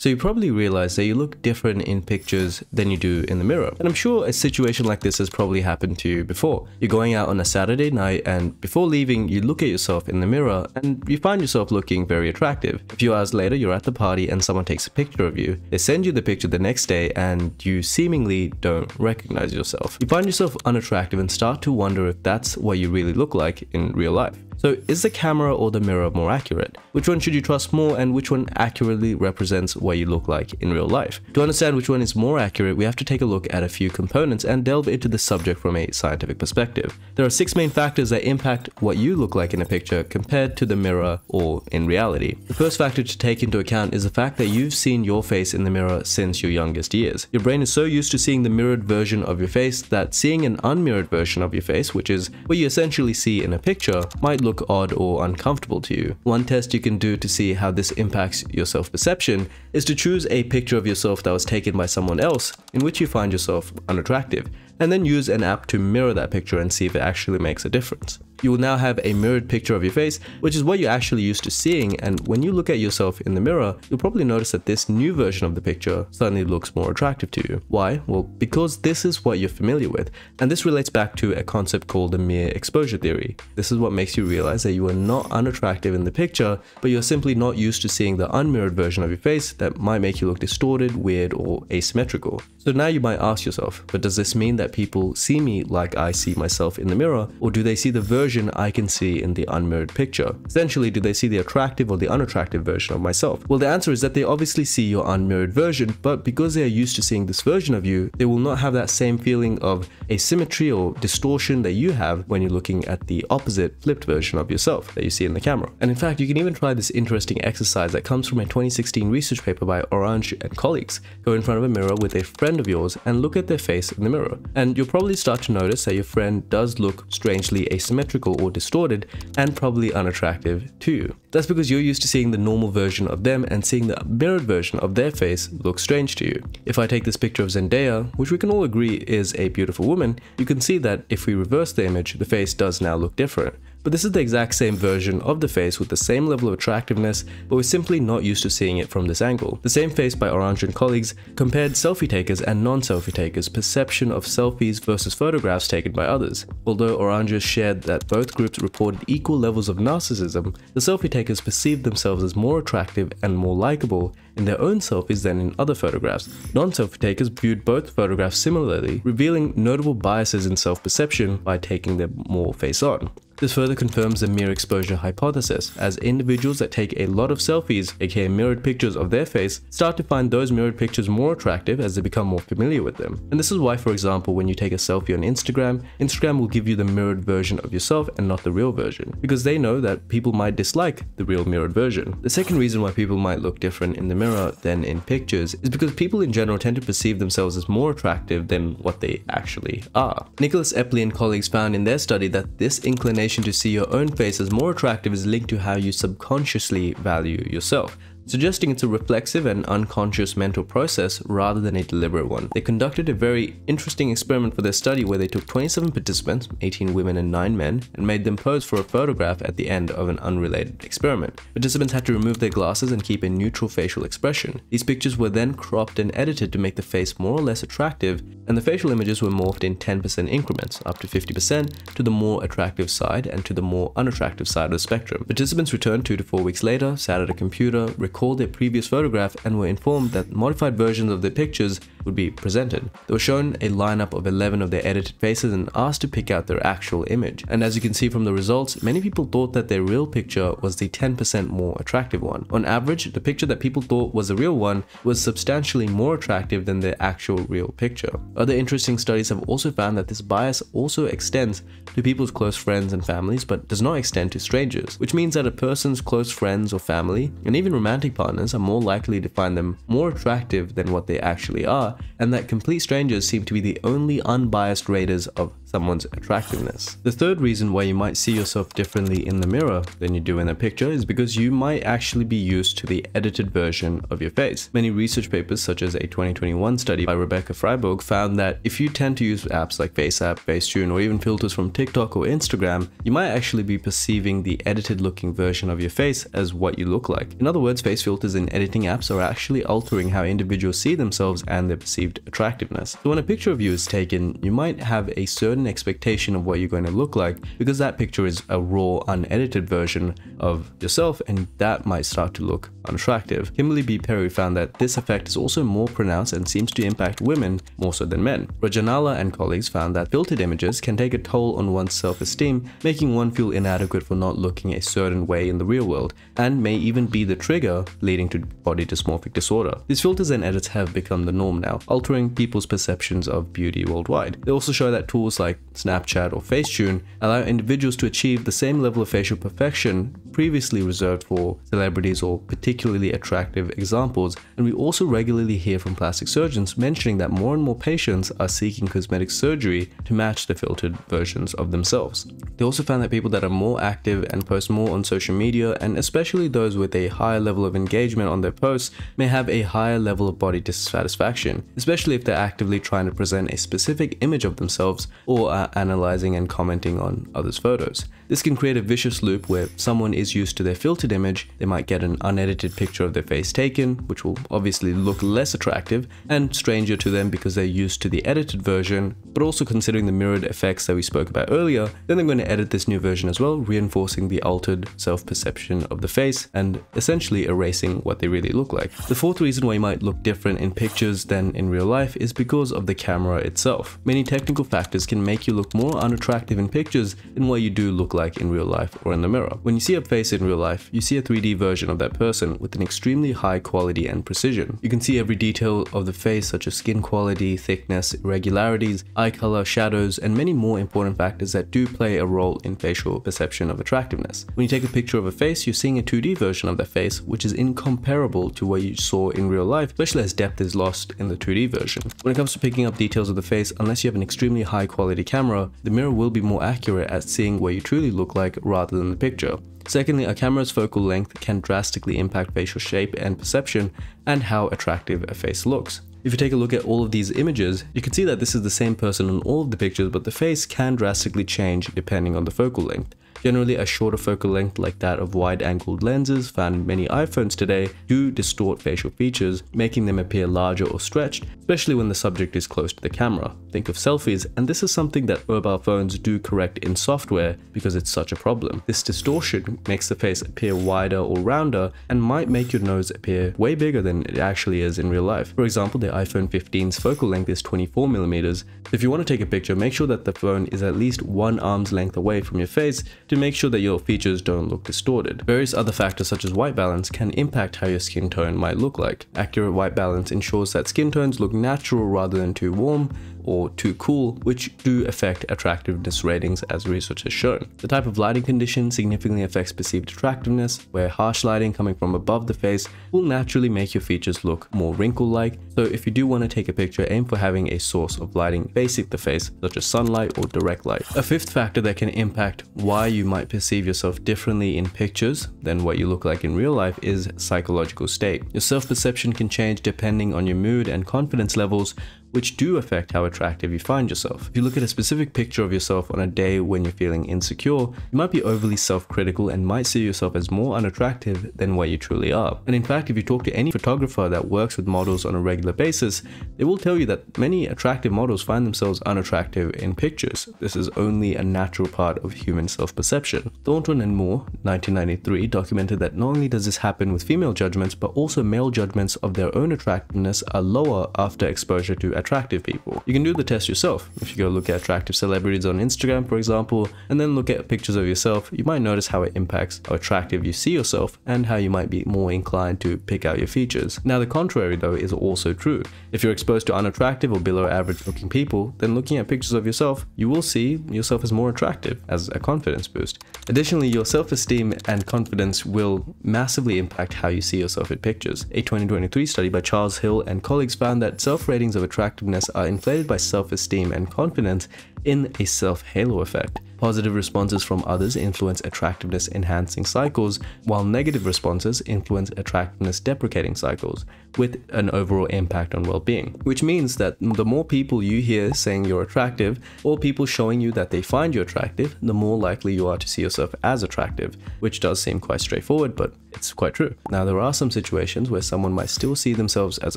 So you probably realize that you look different in pictures than you do in the mirror. And I'm sure a situation like this has probably happened to you before. You're going out on a Saturday night and before leaving, you look at yourself in the mirror and you find yourself looking very attractive. A few hours later, you're at the party and someone takes a picture of you. They send you the picture the next day and you seemingly don't recognize yourself. You find yourself unattractive and start to wonder if that's what you really look like in real life. So is the camera or the mirror more accurate? Which one should you trust more and which one accurately represents what you look like in real life? To understand which one is more accurate, we have to take a look at a few components and delve into the subject from a scientific perspective. There are 6 main factors that impact what you look like in a picture compared to the mirror or in reality. The first factor to take into account is the fact that you've seen your face in the mirror since your youngest years. Your brain is so used to seeing the mirrored version of your face that seeing an unmirrored version of your face, which is what you essentially see in a picture, might look odd or uncomfortable to you. One test you can do to see how this impacts your self-perception is to choose a picture of yourself that was taken by someone else in which you find yourself unattractive, and then use an app to mirror that picture and see if it actually makes a difference. You will now have a mirrored picture of your face, which is what you're actually used to seeing, and when you look at yourself in the mirror, you'll probably notice that this new version of the picture suddenly looks more attractive to you. Why? Well, because this is what you're familiar with, and this relates back to a concept called the mere exposure theory. This is what makes you realize that you are not unattractive in the picture, but you're simply not used to seeing the unmirrored version of your face that might make you look distorted, weird, or asymmetrical. So now you might ask yourself, but does this mean that people see me like I see myself in the mirror, or do they see the version I can see in the unmirrored picture? Essentially, do they see the attractive or the unattractive version of myself? Well, the answer is that they obviously see your unmirrored version, but because they are used to seeing this version of you, they will not have that same feeling of asymmetry or distortion that you have when you're looking at the opposite flipped version of yourself that you see in the camera. And in fact, you can even try this interesting exercise that comes from a 2016 research paper by Orange and colleagues. Go in front of a mirror with a friend of yours and look at their face in the mirror. And you'll probably start to notice that your friend does look strangely asymmetrical or distorted and probably unattractive to you. That's because you're used to seeing the normal version of them, and seeing the mirrored version of their face looks strange to you. If I take this picture of Zendaya, which we can all agree is a beautiful woman, you can see that if we reverse the image, the face does now look different. But this is the exact same version of the face with the same level of attractiveness, but we're simply not used to seeing it from this angle. The same face by Orange and colleagues compared selfie takers and non-selfie takers' perception of selfies versus photographs taken by others. Although Orange shared that both groups reported equal levels of narcissism, the selfie takers perceived themselves as more attractive and more likable in their own selfies than in other photographs. Non-selfie takers viewed both photographs similarly, revealing notable biases in self-perception by taking them more face-on. This further confirms the mere exposure hypothesis, as individuals that take a lot of selfies, aka mirrored pictures of their face, start to find those mirrored pictures more attractive as they become more familiar with them. And this is why, for example, when you take a selfie on Instagram, Instagram will give you the mirrored version of yourself and not the real version, because they know that people might dislike the real mirrored version. The second reason why people might look different in the mirror than in pictures is because people in general tend to perceive themselves as more attractive than what they actually are. Nicholas Epley and colleagues found in their study that this inclination to see your own face as more attractive is linked to how you subconsciously value yourself, suggesting it's a reflexive and unconscious mental process rather than a deliberate one. They conducted a very interesting experiment for their study where they took 27 participants, 18 women and 9 men, and made them pose for a photograph at the end of an unrelated experiment. Participants had to remove their glasses and keep a neutral facial expression. These pictures were then cropped and edited to make the face more or less attractive, and the facial images were morphed in 10% increments, up to 50% to the more attractive side and to the more unattractive side of the spectrum. Participants returned 2 to 4 weeks later, sat at a computer, recalled their previous photograph, and were informed that modified versions of their pictures would be presented. They were shown a lineup of 11 of their edited faces and asked to pick out their actual image. And as you can see from the results, many people thought that their real picture was the 10% more attractive one. On average, the picture that people thought was the real one was substantially more attractive than their actual real picture. Other interesting studies have also found that this bias also extends to people's close friends and families, but does not extend to strangers, which means that a person's close friends or family, and even romantic partners, are more likely to find them more attractive than what they actually are, and that complete strangers seem to be the only unbiased raters of someone's attractiveness. The third reason why you might see yourself differently in the mirror than you do in a picture is because you might actually be used to the edited version of your face. Many research papers, such as a 2021 study by Rebecca Freiberg, found that if you tend to use apps like FaceApp, Facetune, or even filters from TikTok or Instagram, you might actually be perceiving the edited looking version of your face as what you look like. In other words, face filters in editing apps are actually altering how individuals see themselves and their perceived attractiveness. So when a picture of you is taken, you might have a certain expectation of what you're going to look like because that picture is a raw, unedited version of yourself, and that might start to look unattractive. Kimberly B. Perry found that this effect is also more pronounced and seems to impact women more so than men. Rajanala and colleagues found that filtered images can take a toll on one's self-esteem, making one feel inadequate for not looking a certain way in the real world, and may even be the trigger leading to body dysmorphic disorder. These filters and edits have become the norm now, altering people's perceptions of beauty worldwide. They also show that tools like Snapchat or Facetune allow individuals to achieve the same level of facial perfection previously reserved for celebrities or particularly attractive examples, and we also regularly hear from plastic surgeons mentioning that more and more patients are seeking cosmetic surgery to match the filtered versions of themselves. They also found that people that are more active and post more on social media, and especially those with a higher level of engagement on their posts, may have a higher level of body dissatisfaction, especially if they're actively trying to present a specific image of themselves or are analyzing and commenting on others' photos. This can create a vicious loop where someone is used to their filtered image, they might get an unedited picture of their face taken, which will obviously look less attractive and stranger to them because they're used to the edited version, but also considering the mirrored effects that we spoke about earlier, then they're going to edit this new version as well, reinforcing the altered self-perception of the face and essentially erasing what they really look like. The fourth reason why you might look different in pictures than in real life is because of the camera itself. Many technical factors can make you look more unattractive in pictures than what you do look like in real life or in the mirror. When you see a face in real life, you see a 3D version of that person with an extremely high quality and precision. You can see every detail of the face, such as skin quality, thickness, irregularities, eye color, shadows, and many more important factors that do play a role in facial perception of attractiveness. When you take a picture of a face, you're seeing a 2D version of that face, which is incomparable to what you saw in real life, especially as depth is lost in the 2D version. When it comes to picking up details of the face, unless you have an extremely high quality camera, the mirror will be more accurate at seeing what you truly look like rather than the picture. Secondly, a camera's focal length can drastically impact facial shape and perception and how attractive a face looks. If you take a look at all of these images, you can see that this is the same person in all of the pictures, but the face can drastically change depending on the focal length. Generally, a shorter focal length like that of wide-angled lenses found in many iPhones today do distort facial features, making them appear larger or stretched, especially when the subject is close to the camera. Think of selfies, and this is something that mobile phones do correct in software because it's such a problem. This distortion makes the face appear wider or rounder and might make your nose appear way bigger than it actually is in real life. For example, the iPhone 15's focal length is 24mm. If you want to take a picture, make sure that the phone is at least one arm's length away from your face to make sure that your features don't look distorted. Various other factors such as white balance can impact how your skin tone might look like. Accurate white balance ensures that skin tones look natural rather than too warm or too cool, which do affect attractiveness ratings as research has shown. The type of lighting condition significantly affects perceived attractiveness, where harsh lighting coming from above the face will naturally make your features look more wrinkle-like. So if you do want to take a picture, aim for having a source of lighting facing the face, such as sunlight or direct light. A fifth factor that can impact why you might perceive yourself differently in pictures than what you look like in real life is psychological state. Your self-perception can change depending on your mood and confidence levels, which do affect how attractive you find yourself. If you look at a specific picture of yourself on a day when you're feeling insecure, you might be overly self-critical and might see yourself as more unattractive than what you truly are. And in fact, if you talk to any photographer that works with models on a regular basis, they will tell you that many attractive models find themselves unattractive in pictures. This is only a natural part of human self-perception. Thornton and Moore, 1993, documented that not only does this happen with female judgments, but also male judgments of their own attractiveness are lower after exposure to attractive people. You can do the test yourself. If you go look at attractive celebrities on Instagram, for example, and then look at pictures of yourself, you might notice how it impacts how attractive you see yourself and how you might be more inclined to pick out your features. Now, the contrary though is also true. If you're exposed to unattractive or below average looking people, then looking at pictures of yourself, you will see yourself as more attractive, as a confidence boost. Additionally, your self-esteem and confidence will massively impact how you see yourself in pictures. A 2023 study by Charles Hill and colleagues found that self-ratings of attractiveness are inflated by self-esteem and confidence in a self-halo effect. Positive responses from others influence attractiveness enhancing cycles, while negative responses influence attractiveness deprecating cycles, with an overall impact on well-being. Which means that the more people you hear saying you're attractive, or people showing you that they find you attractive, the more likely you are to see yourself as attractive, which does seem quite straightforward, but it's quite true. Now, there are some situations where someone might still see themselves as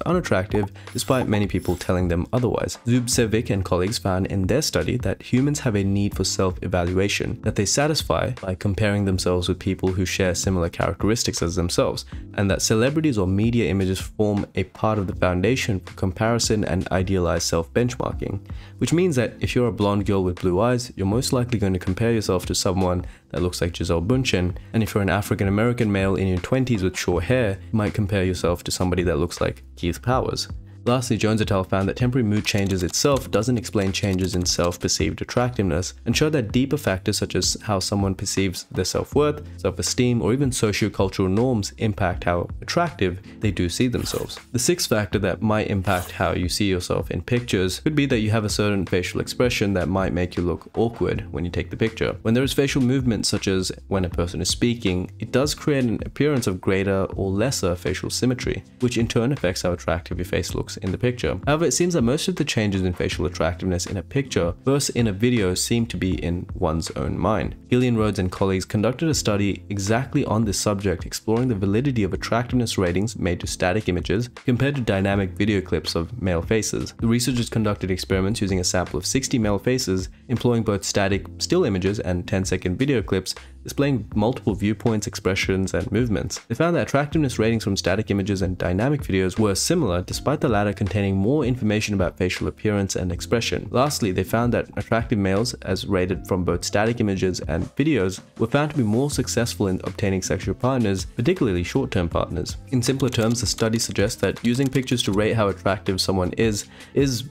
unattractive, despite many people telling them otherwise. Zubcevic and colleagues found in their study that humans have a need for self-evaluation that they satisfy by comparing themselves with people who share similar characteristics as themselves, and that celebrities or media images form a part of the foundation for comparison and idealized self-benchmarking, which means that if you're a blonde girl with blue eyes, you're most likely going to compare yourself to someone that looks like Gisele Bündchen, and if you're an African-American male in your 20s with short hair, you might compare yourself to somebody that looks like Keith Powers. Lastly, Jones et al. Found that temporary mood changes itself doesn't explain changes in self-perceived attractiveness, and showed that deeper factors such as how someone perceives their self-worth, self-esteem, or even socio-cultural norms impact how attractive they do see themselves. The sixth factor that might impact how you see yourself in pictures could be that you have a certain facial expression that might make you look awkward when you take the picture. When there is facial movement, such as when a person is speaking, it does create an appearance of greater or lesser facial symmetry, which in turn affects how attractive your face looks in the picture. However, it seems that most of the changes in facial attractiveness in a picture versus in a video seem to be in one's own mind. Gillian Rhodes and colleagues conducted a study exactly on this subject, exploring the validity of attractiveness ratings made to static images compared to dynamic video clips of male faces. The researchers conducted experiments using a sample of 60 male faces, employing both static still images and 10-second video clips displaying multiple viewpoints, expressions, and movements. They found that attractiveness ratings from static images and dynamic videos were similar, despite the latter containing more information about facial appearance and expression. Lastly, they found that attractive males, as rated from both static images and videos, were found to be more successful in obtaining sexual partners, particularly short-term partners. In simpler terms, the study suggests that using pictures to rate how attractive someone is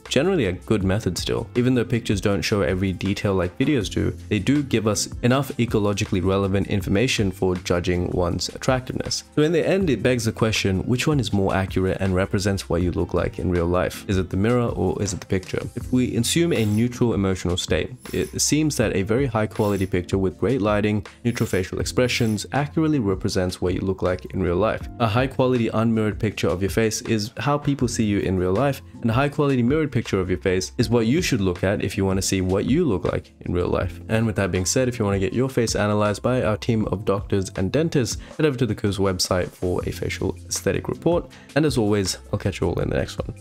generally a good method still. Even though pictures don't show every detail like videos do, they do give us enough ecologically relevant information for judging one's attractiveness. So in the end, it begs the question, which one is more accurate and represents what you look like in real life? Is it the mirror or is it the picture? If we assume a neutral emotional state, it seems that a very high quality picture with great lighting, neutral facial expressions accurately represents what you look like in real life. A high quality unmirrored picture of your face is how people see you in real life, and a high quality mirrored picture of your face is what you should look at if you want to see what you look like in real life. And with that being said, if you want to get your face analyzed by our team of doctors and dentists, head over to the Kuz website for a facial aesthetic report. And as always, I'll catch you all in the next one.